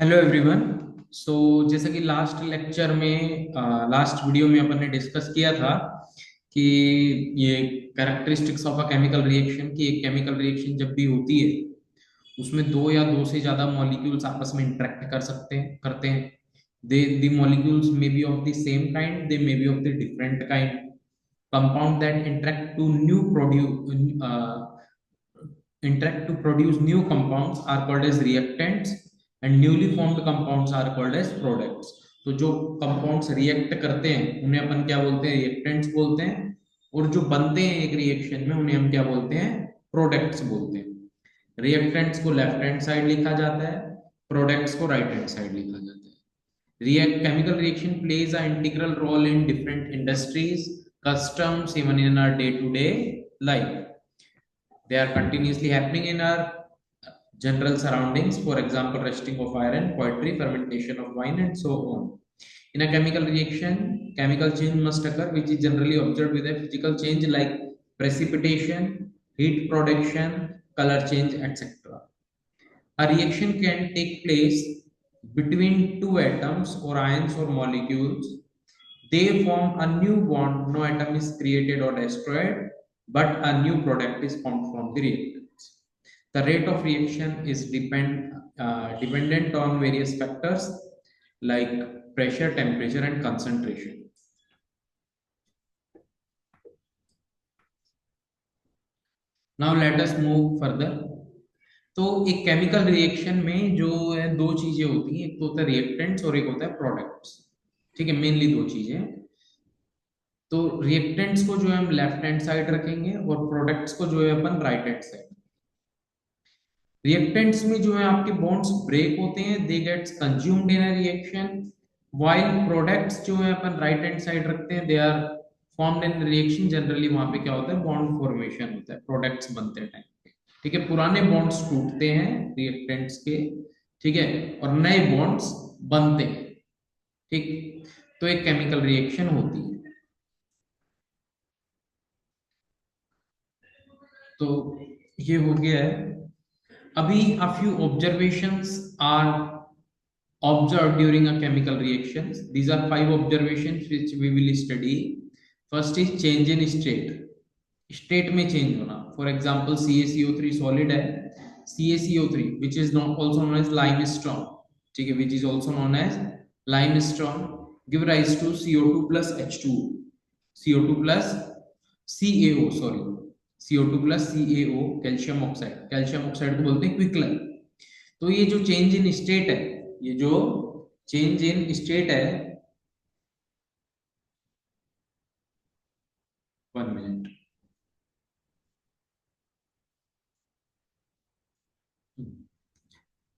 Hello everyone. सो जैसा कि last video में अपन ने डिस्कस किया था कि ये characteristics of a chemical reaction की एक केमिकल रिएक्शन जब भी होती है उसमें दो या दो से ज्यादा मॉलिक्यूल्स आपस में इंटरेक्ट कर सकते हैं करते हैं। The molecules may be of the same kind, they may be of the different kind. Compound that interact to produce new compounds are called as reactants and newly formed compounds are called as products. तो जो compounds react करते हैं उन्हें अपन क्या बोलते हैं? Reactants बोलते हैं। और जो बनते हैं एक रिएक्शन में उन्हें हम क्या बोलते हैं? प्रोडक्ट्स बोलते हैं। रिएक्टेंट्स को लेफ्ट हैंड साइड लिखा जाता है, प्रोडक्ट्स को राइट हैंड साइड लिखा जाता है। Chemical reaction plays an integral role in different industries, customs, even in our day-to-day life. They are continuously happening in our general surroundings, for example, rusting of iron, poetry, fermentation of wine, and so on. In a chemical reaction, chemical change must occur, which is generally observed with a physical change like precipitation, heat production, color change, etc. A reaction can take place between two atoms or ions or molecules. They form a new bond, no atom is created or destroyed, but a new product is formed from the reactants. The rate of reaction is dependent on various factors like pressure, temperature, and concentration. Now let us move further. तो एक chemical reaction में जो है दो चीजें होती हैं, एक तो होता है रिएक्टेंट्स और एक होता है प्रोडक्ट्स। ठीक है, मेनली दो चीजें। तो रिएक्टेंट्स को जो है हम लेफ्ट हैंड साइड रखेंगे और प्रोडक्ट्स को जो है अपन राइट हैंड साइड। रिएक्टेंट्स में जो है आपके बॉन्ड्स ब्रेक होते हैं, they gets consumed in a reaction. While products जो है अपन राइट हैंड साइड रखते हैं, they are formed in reaction. Generally वहां पे क्या होता है? बॉन्ड फॉर्मेशन होता है प्रोडक्ट्स बनते टाइम पे। ठीक है, पुराने बॉन्ड्स टूटते हैं रिएक्टेंट्स के। ठीक है, और नए बॉन्ड्स बनते हैं। ठीक, तो एक केमिकल रिएक्शन होती है। तो ये हो गया है। अभी a few observations are observed during a chemical reactions. These are five observations which we will study. First is change in state. State में change होना. For example, CaCO3 solid है, CaCO3 which is also known as limestone. ठीक है, which is also known as limestone give rise to CO2 plus H2O. CO2 plus CaO, sorry, CO2 plus CaO, calcium oxide. Calcium oxide को बोलते हैं क्विकलर। तो ये जो change in state है, ये जो चेंज इन स्टेट है, 1 मिनट।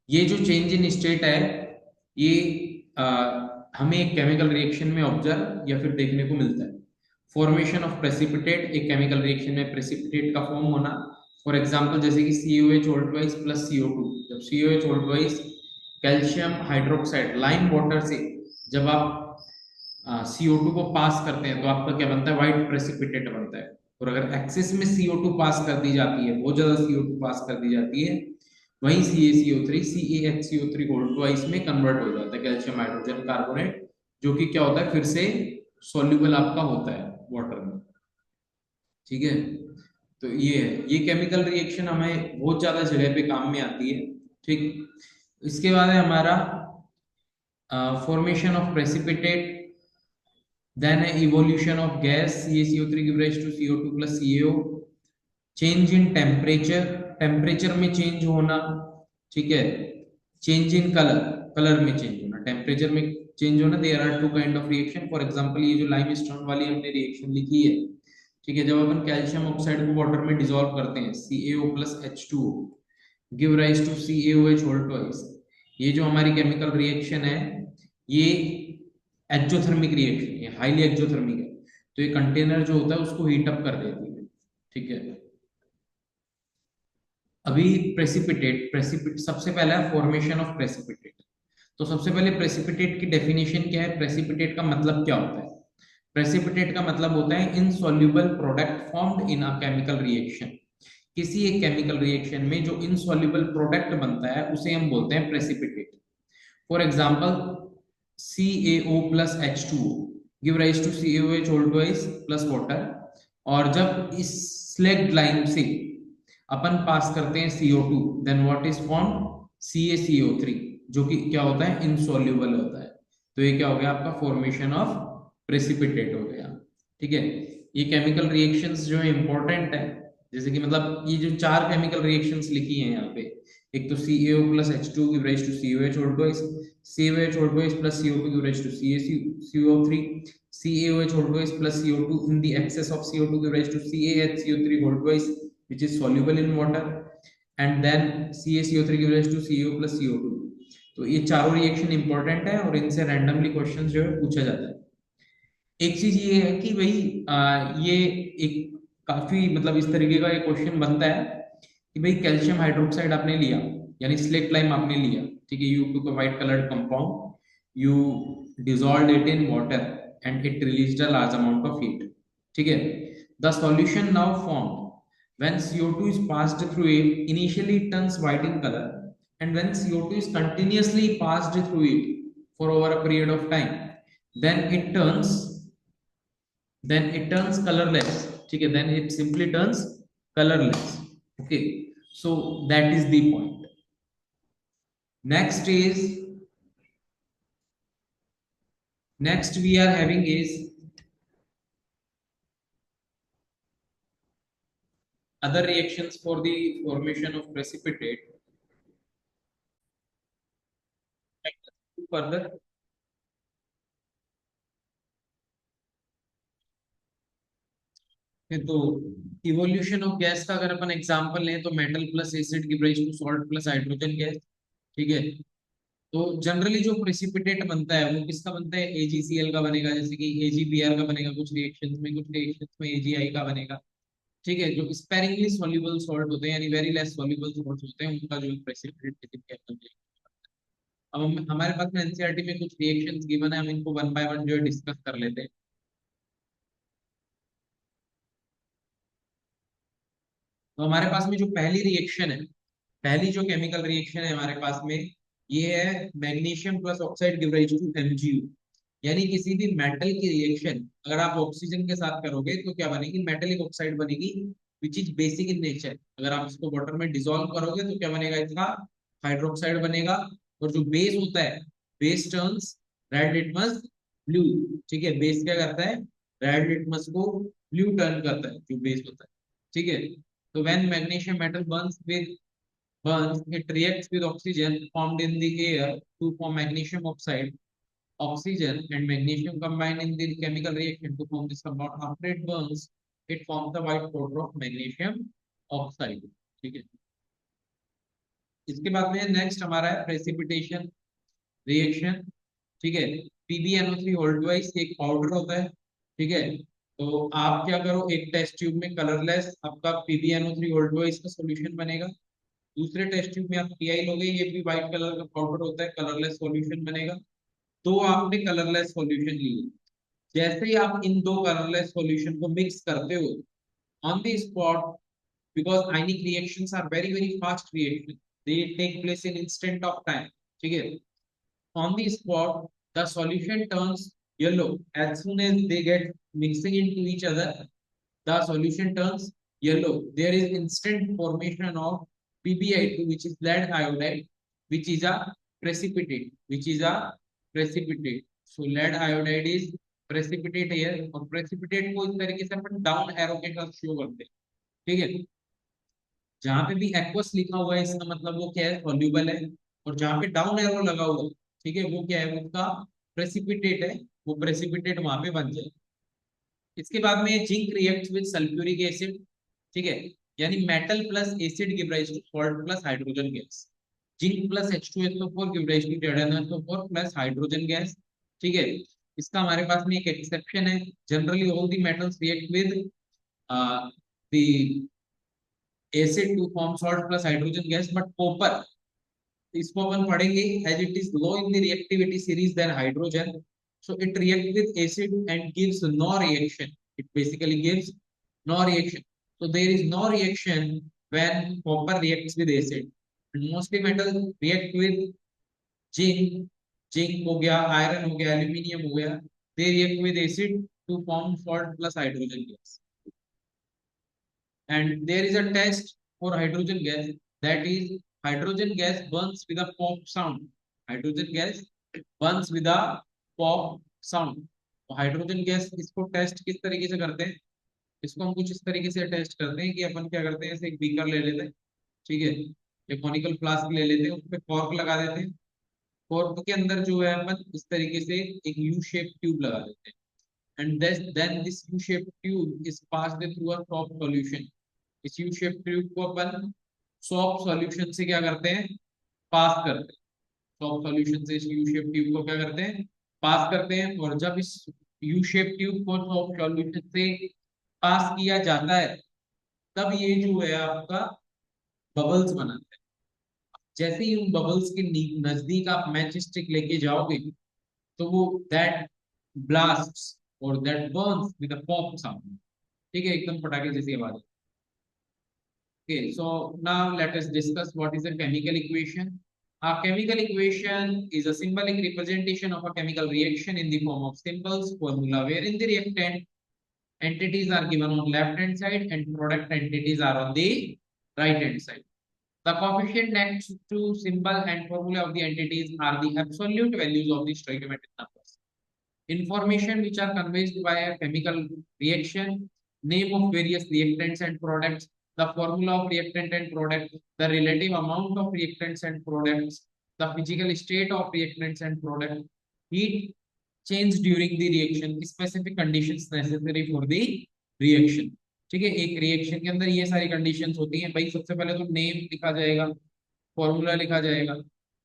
ये जो चेंज इन स्टेट है, ये आ, हमें एक केमिकल रिएक्शन में ऑब्जर्व या फिर देखने को मिलता है। फॉर्मेशन ऑफ प्रेसिपिटेट, एक केमिकल रिएक्शन में प्रेसिपिटेट का फॉर्म होना। फॉर एग्जांपल जैसे कि COH ऑल्टवाइज प्लस CO2। जब COH ऑल्टवाइज कैल्शियम हाइड्रोक्साइड लाइम वाटर से जब आप CO2 को पास करते हैं तो आपका क्या बनता है? व्हाइट प्रेसिपिटेट बनता है। और अगर एक्सेस में CO2 पास कर दी जाती है, बहुत ज्यादा CO2 पास कर दी जाती है, वहीं CaCO3 CaHCO3 गोल्ड ट्वाइस में कन्वर्ट हो जाता है कैल्शियम हाइड्रोजन कार्बोनेट, जो कि क्या होता है? फिर से सॉल्युबल आपका होता है वाटर में। ठीक है, तो ये है, ये केमिकल रिएक्शन हमें बहुत ज्यादा जगह पे काम में आती है। ठीक, इसके बाद है हमारा formation of precipitate, then evolution of gas CaCO3 give rise to CO2 plus CaO। Change in temperature, temperature में चेंज होना। ठीक है, चेंज इन कलर, कलर में चेंज होना, टेम्परेचर में चेंज होना। There are two kind of reaction. For example ये जो लाइमस्टोन वाली हमने रिएक्शन लिखी है, ठीक है, जब अपन कैल्शियम ऑक्साइड को वाटर में डिसॉल्व करते हैं, CaO plus H2O give rise to CaOH whole twice. ये जो हमारी केमिकल रिएक्शन है, ये एक्जोथर्मिक रिएक्शन, ये हाईली एक्जोथर्मिक है। तो ये कंटेनर जो होता है उसको हीट अप कर देती है। ठीक है, अभी प्रेसिपिटेट, प्रेसिपिट सबसे पहला है फॉर्मेशन ऑफ प्रेसिपिटेट। तो सबसे पहले प्रेसिपिटेट की डेफिनेशन क्या है? प्रेसिपिटेट का मतलब क्या होता है? प्रेसिपिटेट का मतलब होता है insoluble product formed in a chemical reaction. किसी एक केमिकल रिएक्शन में जो इनसॉल्युबल प्रोडक्ट बनता है उसे हम बोलते हैं precipitate. For example, CaO plus H2O give rise to CaOH all twice plus water. और जब इस स्लेक्ड लाइन से अपन पास करते हैं CO2, then what is formed CaCO3, जो कि क्या होता है, इनसॉल्युबल होता है। तो ये क्या हो गया आपका, फॉर्मेशन ऑफ प्रेसिपिटेट हो गया। ठीक है, ये केमिकल रिएक्शंस जो है इंपॉर्टेंट है। जैसे कि मतलब ये जो चार केमिकल रिएक्शंस लिखी हैं यहाँ पे, एक तो CaO plus H2 give rise to COH all twice, COH all twice plus CO2 give rise to CaCO3, CaOH all twice plus CO2 in the excess of CO2 give rise to CaHCO3 all twice, which is soluble in water, and then CaCO3 give rise to CO plus CO2। तो ये चारों reaction important है और इनसे randomly question जो है पूछा जाता है। एक चीज ये है कि भाई ये एक काफी मतलब इस तरीके का एक क्वेश्चन बनता है कि भाई कैल्शियम हाइड्रोक्साइड आपने लिया, यानी स्लेट लाइम आपने लिया, ठीक है, you took a white coloured compound, you dissolve it in water and it released a large amount of heat. ठीक है, the solution now formed when CO2 is passed through it, initially it turns white in color, and when CO2 is continuously passed through it for over a period of time, then it turns colorless। ठीक है, then it simply turns colorless। okay, so that is the point। Next we are having is other reactions for the formation of precipitate। Further, तो evolution of gas का अगर अपन example लें तो metal plus acid give rise to salt plus hydrogen gas. ठीक है, तो generally जो प्रेसिपिटेट बनता है वो किसका बनता है, AgCl का बनेगा, जैसे कि AgBr का बनेगा कुछ रिएक्शंस में AgI का बनेगा। ठीक है, जो स्पेरिंगली सॉल्युबल सॉल्ट होते हैं यानी वेरी लेस सॉल्युबल सॉल्ट होते हैं उनका जो प्रेसिपिटेट कहते हैं। अब हमारे पास में एनसीईआरटी में कुछ रिएक्शंस गिवन है, हम इनको वन बाय वन जो है डिस्कस कर लेते हैं। तो हमारे पास में जो पहली रिएक्शन है, पहली जो केमिकल रिएक्शन है हमारे पास में, ये है magnesium plus oxide give rise to MgU। यानी किसी भी मेटल की रिएक्शन अगर आप ऑक्सीजन के साथ करोगे तो क्या बनेगी, मेटेलिक ऑक्साइड बनेगी, which is basic in nature. अगर आप इसको वाटर में डिसॉल्व करोगे तो क्या बनेगा, इसका हाइड्रोक्साइड बनेगा। और जो बेस होता है, base turns red litmus blue. ठीक है, बेस क्या करता है, रेड लिटमस को ब्लू टर्न करता है, जो बेस होता है। ठीक है, so when magnesium metal burns, it reacts with oxygen formed in the air to form magnesium oxide. Oxygen and magnesium combine in the chemical reaction to form this compound. After it burns, it forms the white powder of magnesium oxide। ठीक है, इसके बाद में next हमारा है precipitation reaction. ठीक है, PbNO3 होल्डवाइज एक पाउडर होता है। ठीक है, तो आप क्या करो, एक टेस्ट ट्यूब में कलरलेस आपका PbNO3 होल्डवाइज का सॉल्यूशन बनेगा। दूसरे टेस्ट ट्यूब में आप PI लोगे, ये भी व्हाइट कलर का पाउडर होता है, कलरलेस सॉल्यूशन बनेगा। तो आपने कलरलेस सॉल्यूशन लिए, जैसे ही आप इन दो कलरलेस सॉल्यूशन को मिक्स करते हो on the spot, because ionic reactions are very very fast reaction, they take place in instant of time. ठीक है, on the spot the solution turns yellow as soon as they get mixing into each other, the solution turns yellow. There is instant formation of PbI2, which is lead iodide, which is a precipitate, so lead iodide is precipitate here। और precipitate को इस तरीके से अपन down arrow के साथ show करते हैं। ठीक है, जहां पे भी एक्वस लिखा हुआ है इसका मतलब वो क्या है, सॉल्यूबल है। और जहां पे डाउन एरो लगा हुआ है, ठीक है, वो क्या है, उसका प्रेसिपिटेट है, वो प्रेसिपिटेट वहां पे बन जाए। इसके बाद में zinc react with sulphuric acid. ठीक है, यानी metal plus acid give rise to salt plus hydrogen gas. Zinc plus H2SO4 give rise to ZnSO4 plus hydrogen gas. ठीक है, इसका हमारे पास में एक एक्सेप्शन है, generally all the metals react with the acid to form salt plus hydrogen gas, but copper, इसको अपन पढ़ेंगे, as it is low in the reactivity series than hydrogen, so it reacts with acid and gives no reaction, it basically gives no reaction। so there is no reaction when copper reacts with acid, and mostly metal react with zinc zinc हो गया, iron हो गया, aluminium हो गया, they react with acid to form salt plus hydrogen gas. And there is a test for hydrogen gas, that is hydrogen gas burns with a pop sound. Hydrogen gas burns with a pop sound. तो hydrogen gas इसको test किस तरीके से करते हैं? इसको हम कुछ इस तरीके से टेस्ट करते हैं कि अपन क्या करते हैं, ऐसे एक बीकर ले लेते हैं, ठीक है, एक कॉनिकल फ्लास्क ले लेते हैं, उस पर कॉर्क लगा देते हैं. कॉर्क के अंदर जो है अपन इस तरीके से एक यू शेप ट्यूब लगा देते हैं. And then this U-shaped tube is passed through a soap solution. इस यू शेप ट्यूब को अपन सॉफ्ट सॉल्यूशन से क्या करते हैं, पास करते हैं. सॉफ्ट सॉल्यूशन से इस यू शेप ट्यूब को क्या करते हैं, पास करते हैं. और जब इस यू शेप ट्यूब को सॉफ्ट सॉल्यूशन से पास किया जाता है, तब ये जो है आपका बबल्स बनाता है. जैसे ही उन बबल्स के नजदीक आप मैच स्टिक लेके जाओगे, तो वो दैट ब्लास्ट्स और that Burns with a pop sound. ठीक है, एकदम पटाखे जैसी आवाज. Okay, so now let us discuss what is a chemical equation. A chemical equation is a symbolic representation of a chemical reaction in the form of symbols formula wherein the reactant entities are given on left hand side and product entities are on the right hand side. The coefficient next to symbol and formula of the entities are the absolute values of the stoichiometric numbers. Information which are conveyed by a chemical reaction, name of various reactants and products, the formula of reactant and product, the relative amount of reactants and products, the physical state of reactants and product, heat change during the reaction, specific conditions necessary for the reaction. ठीक है, एक reaction के अंदर ये सारी conditions होती हैं भाई. सबसे पहले तो नेम लिखा जाएगा, फॉर्मूला लिखा जाएगा,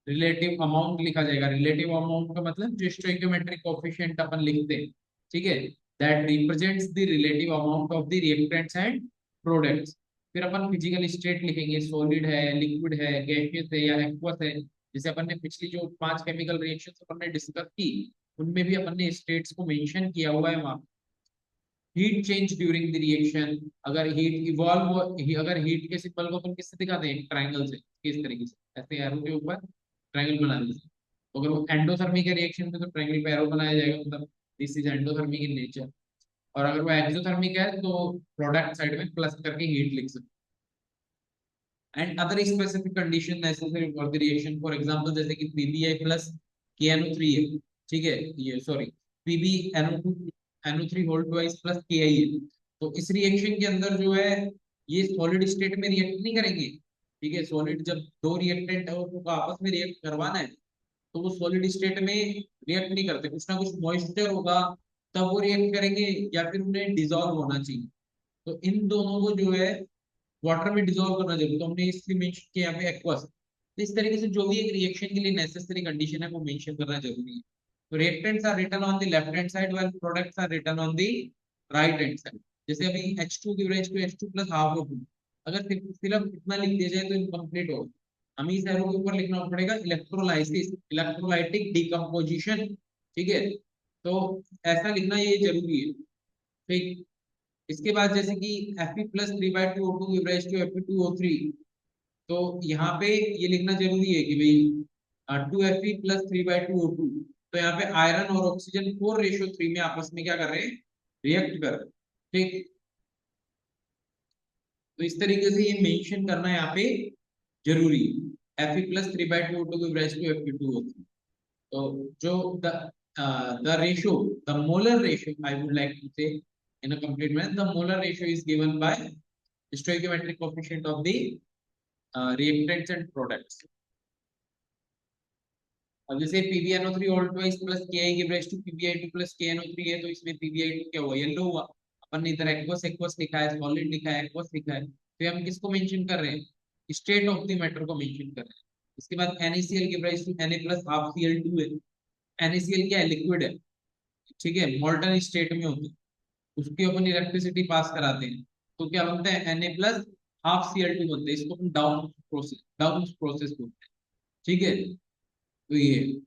रिलेटिव अमाउंट लिखा जाएगा. रिलेटिव अमाउंट का मतलब जो स्टोइकियोमेट्रिक कोएफिशिएंट अपन लिखते हैं, ठीक है, that represents the relative amount of the reactants and products. फिर अपन फिजिकल स्टेट लिखेंगे, सॉलिड है, लिक्विड है, गैसियस है या एक्वस है. जैसे अपन ने पिछली जो 5 केमिकल रिएक्शंस अपन ने डिस्कस की, उनमें भी अपन ने स्टेट्स को मेंशन किया हुआ है वहां. Heat change during the reaction, अगर हीट इवॉल्व हो, अगर हीट के सिंबल को अपन किससे दिखाते हैं, ट्रायंगल से. किस तरीके से, ऐसे एरो के ऊपर ट्रायंगल बना दीजिए. अगर वो एंडोथर्मिक रिएक्शन में तो ट्रायंगल पे एरो बनाया जाएगा, मतलब this is endothermic in nature. और अगर वो एक्सोथर्मिक है तो प्रोडक्ट साइड में प्लस करके हीट लिख सकते. And other specific condition necessary for the reaction, for example जैसे कि पीबीआई प्लस केएनओ3 है, ठीक है, ये sorry PBNO two NO3 whole twice plus KI है. तो इस रिएक्शन के अंदर जो है, ये सॉलिड स्टेट में रिएक्ट नहीं करेंगे. ठीक है, सॉलिड जब दो रिएक्टेंट है उनको आपस में रिएक्ट करवाना है, तो वो सॉलिड स्टेट में रिएक्ट नहीं करते. कुछ ना कुछ मॉइस्चर होगा तब वो रिएक्ट करेंगे, या फिर उन्हें डिजोल्व होना चाहिए. तो इन दोनों को जो है वाटर में डिजोल्व करना जरूरी. तो हमने इसलिए मेंशन किया यहाँ पे एक्वस. तो इस तरीके से जो भी एक रिएक्शन के लिए नेसेसरी कंडीशन है वो मेंशन करना जरूरी है. तो reactants are written on the left hand side while products are written on the right hand side. जैसे अभी H2 give rise to H2 plus half of. अगर सिर्फ इतना लिख दिया जाए तो इनकम्प्लीट होगा. हमें इस एरो के ऊपर लिखना पड़ेगा इलेक्ट्रोलाइसिस, इलेक्ट्रोलाइटिक डिकम्पोजिशन. ठीक है, तो ऐसा लिखना ये जरूरी है. ठीक. इसके बाद जैसे कि Fe+3/2O2 गिव टू Fe2O3, तो यहाँ पे ये लिखना जरूरी है कि भाई 2Fe+3/2O2. तो यहाँ पे आयरन और ऑक्सीजन 4:3 में आपस में क्या कर रहे हैं, रिएक्ट कर रहे हैं. ठीक. तो इस तरीके से ये मेंशन करना यहाँ पे जरूरी है. Fe+3/2O2 give to Fe2O3. तो जो the ratio, the molar ratio, I would like to say in a complete manner, the molar ratio is given by stoichiometric coefficient of the reactants and products. अब जैसे PbNO3 all twice plus KI give rise to PbI2 plus KNO3 है, तो इसमें PbI2 क्या हुआ, yellow हुआ. अपन ने इधर एक्वस एक्वस लिखा है, सॉलिड लिखा है, एक्वस लिखा है. तो हम किसको मेंशन कर रहे हैं, स्टेट ऑफ द मैटर को मेंशन कर रहे हैं. इसके बाद NaCl give rise to Na plus half Cl2 है. NaCl क्या है, लिक्विड है, ठीक है, मोल्टन स्टेट में होती है. उसकी अपन इलेक्ट्रिसिटी पास कराते हैं, तो क्या बनता है, Na प्लस हाफ Cl2 बनता है. इसको अपन डाउन प्रोसेस बोलते हैं. ठीक है, तो ये.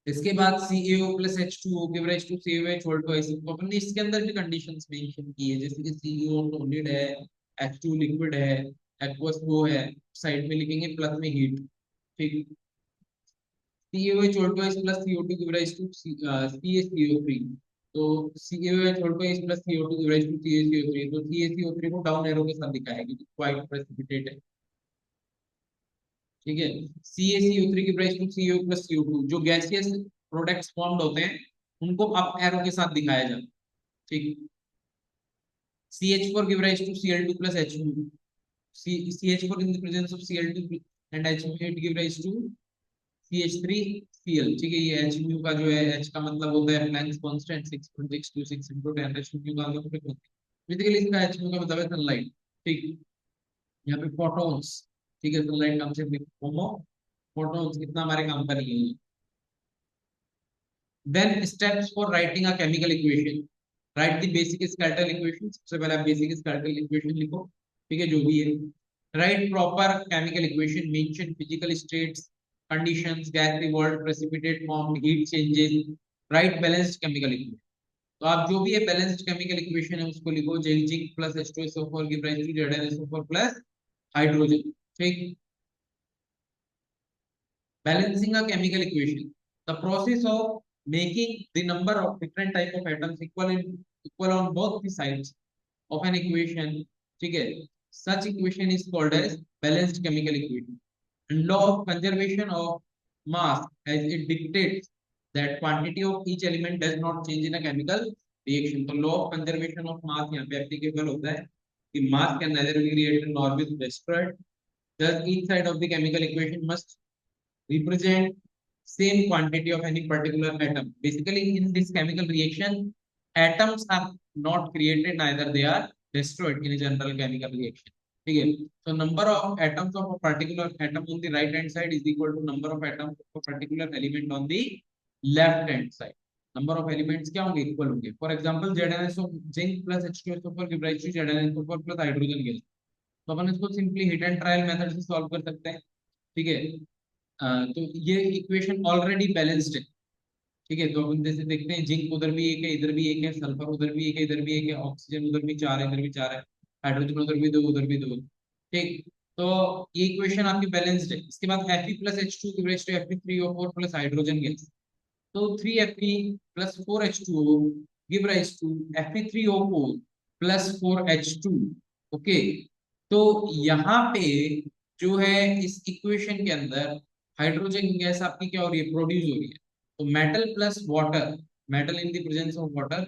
इसके बाद CaO plus H2O give rise to CaOH whole twice. तो अपन ने इसके अंदर भी कंडीशंस मेंशन की है, जैसे कि CaO सॉलिड है, H2 लिक्विड है, एक्वस वो है, साइड में लिखेंगे प्लस में हीट. ठीक. CaOH ऑल्टोइस plus CO2 give rise to CaCO3। तो CaOH ऑल्टोइस plus CO2 give rise to CaCO3। तो CaCO3 को डाउन एरो के साथ दिखाया है क्योंकि क्वाइट प्रेसिपिटेट है। ठीक है, CaCO3 give rise to CO plus CO2। जो गैसियस प्रोडक्ट्स फॉर्म्ड होते हैं उनको अप एरो के साथ दिखाया जाता है। ठीक, CH4 give rise to Cl2 plus H2। CH4 in the presence of Cl2 and H it give rise to CH3Cl। ठीक है, ये H म्यू का जो है, H का मतलब होता है Planck's constant 6.626 into 10 raised to mu का मतलब फ्रीक्वेंसी। बेसिकली इसका H म्यू का मतलब है सनलाइट। ठीक, यहाँ पे फोटॉन्स। ठीक है, सनलाइट नाम से होमो फोटॉन्स कितना हमारे काम का नहीं है। Then steps for writing a chemical equation. Write the basic skeletal equation. सबसे पहले आप बेसिक स्केलेटल इक्वेशन लिखो। ठीक है, जो भी है। Right proper chemical equation, mention physical states, conditions, gas revolt, precipitate formed, heat changes. Right balanced chemical equation. तो आप जो भी है बैलेंस्ड केमिकल इक्वेशन है उसको लिखो। Zinc plus H2SO4 give rise to ZnSO4 plus hydrogen. ठीक, balancing a chemical equation, the process of making the number of different type of atoms equal on both the sides of an equation। ठीक है, such equation is called as balanced chemical equation। And law of conservation of mass as it dictates that quantity of each element does not change in a chemical reaction। तो law of conservation of mass यहाँ पे applicable होता है कि mass can neither be created nor be destroyed, thus each side of the chemical equation must represent same quantity of any particular atom। Basically, in this chemical reaction, atoms are not created, neither they are destroyed in a general chemical reaction। ठीक है, so number of atoms of a particular atom on the right hand side is equal to number of atoms of a particular element on the left hand side। Number of elements क्या होंगे, equal होंगे। For example ZnSO zinc plus H2SO4 give rise to ZnSO4 plus hydrogen gas. तो अपन इसको simply hit and trial method से solve कर सकते हैं। ठीक है, तो ये इक्वेशन ऑलरेडी बैलेंस्ड है। ठीक है, तो अपन जैसे देखते हैं जिंक उधर भी एक है, इधर भी एक है, सल्फर उधर भी एक है, इधर भी एक है, ऑक्सीजन उधर भी चार है, इधर भी चार है, हाइड्रोजन उधर भी दो, उधर भी दो। ठीक, तो ये इक्वेशन आपकी बैलेंस्ड है। इसके बाद Fe plus H2 give rise to Fe3O4 plus hydrogen gas. तो 3Fe plus 4H2O give rise to Fe3O4 plus 4H2। Okay, तो यहाँ पे जो है इस इक्वेशन के अंदर हाइड्रोजन गैस आपकी क्या हो रही है, प्रोड्यूस हो रही है। तो metal plus water, metal in the presence of water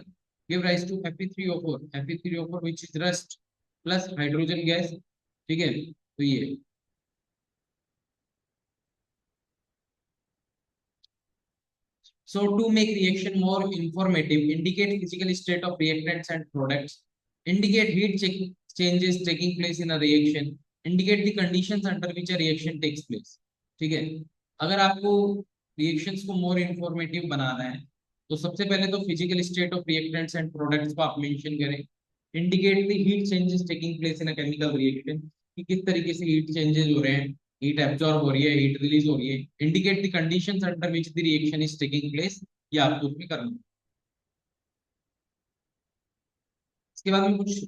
give rise to Fe3O4 which is rust plus hydrogen gas. ठीक है, तो ये so to make reaction more informative, indicate physical state of reactants and products, indicate changes taking place in a reaction, indicate the conditions under which a reaction takes place। ठीक है, अगर आपको reactions को मोर informative बनाना है तो सबसे पहले तो physical state of reactants and products को आप मेंशन करें। Indicate the heat changes taking place in a chemical reaction, कि किस तरीके से हीट चेंजेस हो रहे हैं, हीट एब्जॉर्ब हो रही है, हीट रिलीज हो रही है। Indicate the conditions under which the reaction is taking place, ये आपको उसमें करना है। इसके बाद में कुछ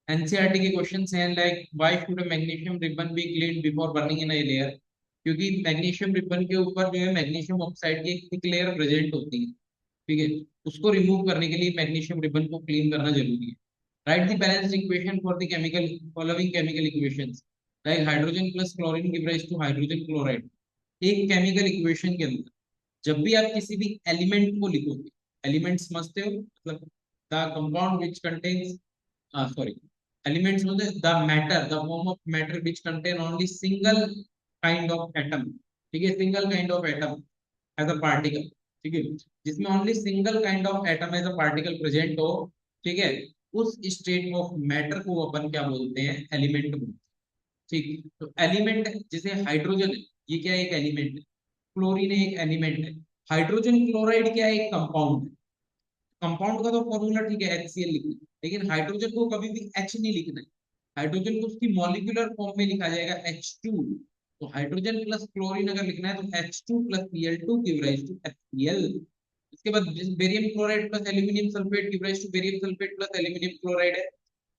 एनसीईआरटी के क्वेश्चंस हैं, like why should a magnesium ribbon be cleaned before burning in a layer. क्योंकि मैग्नीशियम रिबन के ऊपर जो है मैग्नीशियम ऑक्साइड की एक थिक लेयर प्रेजेंट होती है। ठीक है, उसको रिमूव करने के लिए मैग्नीशियम रिबन को क्लीन करना जरूरी है। Write the balanced equation for the chemical following chemical equations, like hydrogen plus chlorine give rise to hydrogen chloride. एक केमिकल इक्वेशन के अंदर जब भी आप किसी भी एलिमेंट को लिखोगे, एलिमेंट समझते हो मतलब the compound which contains, sorry, elements मतलब the matter, the form of matter which contain only single kind of atom। ठीक है, single kind of atom as a particle। ठीक है, जिसमें only single kind of atom as a particle present हो। ठीक है, उस state of matter को अपन क्या बोलते हैं, एलिमेंट बोलते हैं। ठीक, तो एलिमेंट जैसे हाइड्रोजन है, ये क्या है, एक एलिमेंट है। क्लोरीन एक एलिमेंट है। हाइड्रोजन क्लोराइड क्या है, एक कंपाउंड है। कंपाउंड का तो फॉर्मूला ठीक है HCl लिखना है, लेकिन हाइड्रोजन को कभी भी H नहीं लिखना है। हाइड्रोजन को उसकी मॉलिक्यूलर फॉर्म में लिखा जाएगा H2। तो हाइड्रोजन प्लस क्लोरीन अगर लिखना है तो H2 plus Cl2 give rise to HCl। इसके बाद barium chloride plus aluminium sulphate give rise to barium sulphate plus aluminium chloride है।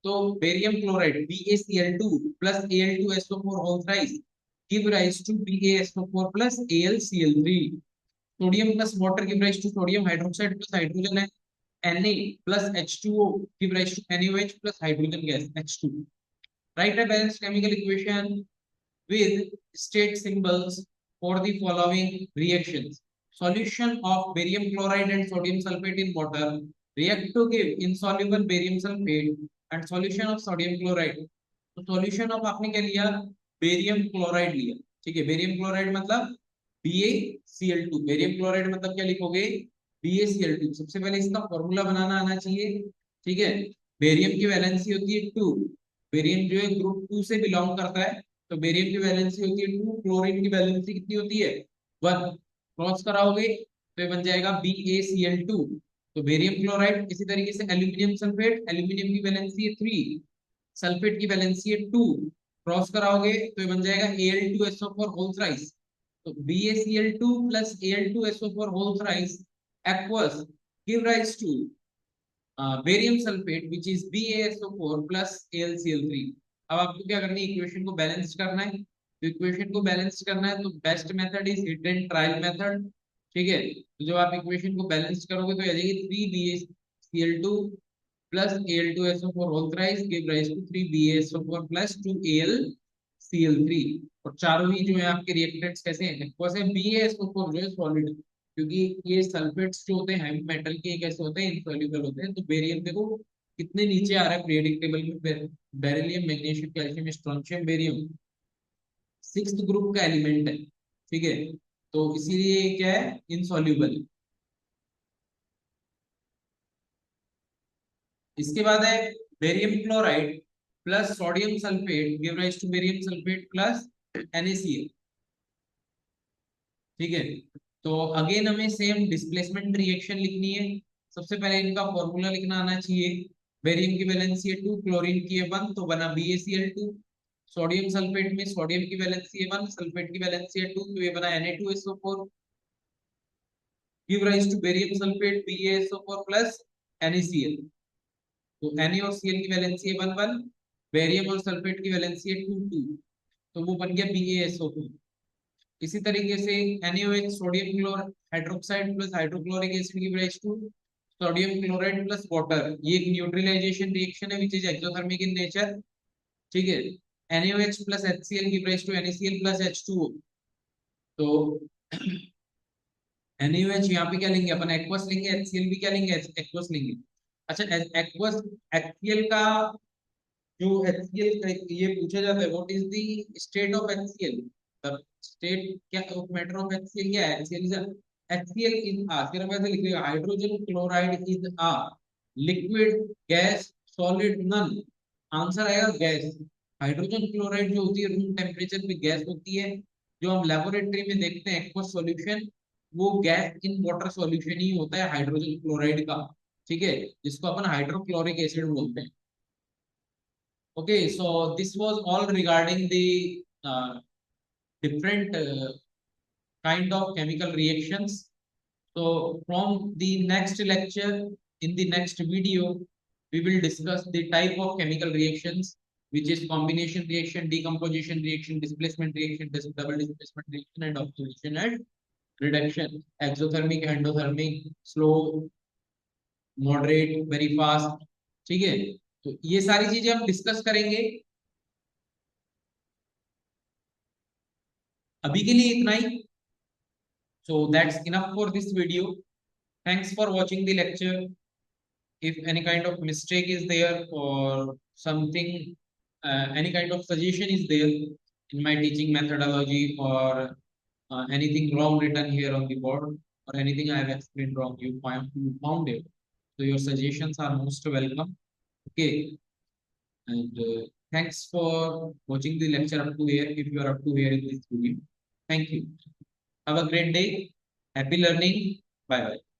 तो barium chloride BaCl2 plus Al2SO4 whole thrice give rise to BaSO4 plus AlCl3। Sodium plus water give rise to sodium hydroxide plus hydrogen है Na plus H2O give rise to NaOH plus hydrogen gas H2. Write a balanced chemical equation with state symbols for the following reactions. Solution of barium chloride and sodium sulfate in water react to give insoluble barium sulfate and solution of sodium chloride. तो solution of आपने क्या लिया, barium chloride लिया. ठीक है, barium chloride मतलब BaCl2. Barium chloride मतलब क्या लिखोगे, BaCl2. सबसे पहले इसका फॉर्मूला बनाना आना चाहिए. ठीक है, बेरियम की वैलेंसी होती है 2. बेरियम जो है ग्रुप 2 से बिलोंग करता है, तो बेरियम की वैलेंसी होती है 2, क्लोरीन की वैलेंसी कितनी होती है 1. क्रॉस कराओगे तो ये बन जाएगा BaCl2. तो बेरियम क्लोराइड. इसी तरीके से एल्यूमिनियम सल्फेट, एल्यूमिनियम की वैलेंसी है 3, सल्फेट की वैलेंसी है 2. क्रॉस कराओगे तो ये बन जाएगा Al2SO4 होल थ्राइस. तो BaCl2 plus Al2SO4 whole thrice aqueous give rise to barium sulphate which is BaSO4 plus AlCl3. अब आपको क्या करना है, इक्वेशन को बैलेंस करना है. तो इक्वेशन को बैलेंस करना है तो best method is hit and trial method. ठीक है, तो जब आप इक्वेशन को बैलेंस करोगे तो आ जाएगी 3BaCl2 plus Al2SO4 whole thrice give rise to 3BaSO4 plus 2AlCl3. और चारों ही जो है आपके रिएक्टेंट्स कैसे हैं, एक्वस है. BaSO4 जो है सॉलिड, क्योंकि ये सल्फेट्स जो होते हैं हैवी मेटल के, कैसे होते हैं, इनसॉल्युबल होते हैं. तो बेरियम देखो कितने नीचे आ रहा है पीरियोडिक टेबल में. Beryllium, magnesium, calcium, strontium, barium 6th group का एलिमेंट है. ठीक है, तो इसीलिए ये क्या है, इनसॉल्युबल. इसके बाद है barium chloride plus sodium sulphate give rise to barium sulphate plus NaCl. ठीक है, तो अगेन हमें सेम डिस्प्लेसमेंट रिएक्शन लिखनी है. सबसे पहले इनका फॉर्मूला लिखना आना चाहिए. बेरियम की वैलेंसी है 2, क्लोरीन की है 1, तो बना BaCl2. सोडियम सल्फेट में सोडियम की वैलेंसी है 1, सल्फेट की वैलेंसी है 2, तो ये बना Na2SO4 give rise to barium sulphate BaSO4 plus NaCl. तो Na और Cl की वैलेंसी है 1 1, बेरियम और सल्फेट की वैलेंसी है 2 2, तो वो बन गया BaSO4. इसी तरीके से NaOH सोडियम क्लोर hydroxide plus hydrochloric acid give rise to sodium chloride plus water. ये एक न्यूट्रलाइजेशन रिएक्शन है which is exothermic in nature. ठीक है, NaOH plus HCl give rise to NaCl plus H2O. तो NaOH यहाँ पे क्या लेंगे अपन, एक्वस लेंगे. HCl भी क्या लेंगे, एक्वस लेंगे. अच्छा, एक्वस HCl का जो HCl का ये पूछा जाता है, what is the state of HCl. State क्या ऑफ मैटर ऑफ HCl क्या है, HCl इज आ, सिर्फ ऐसे लिख देगा, hydrogen chloride is a liquid, gas, solid, none. Answer आएगा गैस. हाइड्रोजन क्लोराइड जो होती है रूम टेम्परेचर पे गैस होती है. जो हम लेबोरेटरी में देखते हैं एक्वस सॉल्यूशन, वो गैस इन वाटर सॉल्यूशन ही होता है हाइड्रोजन क्लोराइड का. ठीक है, जिसको अपन हाइड्रोक्लोरिक एसिड बोलते हैं. Okay, so this was all regarding the different kind of chemical reactions. So from the next lecture, in the next video, we will discuss the type of chemical reactions, which is combination reaction, decomposition reaction, displacement reaction, double displacement reaction, and oxidation and reduction, exothermic, endothermic, slow, moderate, very fast. ठीक है, तो ये सारी चीजें हम discuss करेंगे. अभी के लिए इतना ही. So that's enough for this video. Thanks for watching the lecture. If any kind of mistake is there or something, any kind of suggestion is there in my teaching methodology, or anything wrong written here on the board, or anything I have explained wrong, you found it. So your suggestions are most welcome. Okay, and thanks for watching the lecture up to here. If you are up to here in this video, thank you. Have a great day. Happy learning. Bye bye.